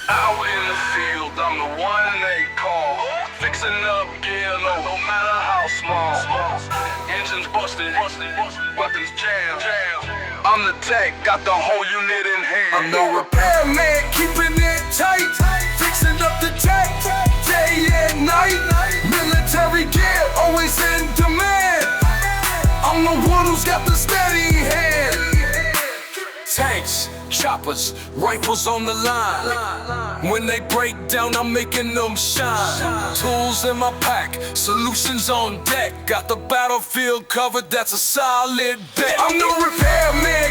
Out in the field, I'm the one they call. Fixing up gear, no matter how small. Engines busted, weapons jammed. I'm the tech, got the whole unit in hand. I'm the repairman, keeping it tight. Fixing up the tech, day and night. Military gear, always in demand. I'm the one who's got the steady hand. Tanks, choppers, rifles on the line. When they break down, I'm making them shine. Tools in my pack, solutions on deck. Got the battlefield covered, that's a solid bet. I'm the repairman,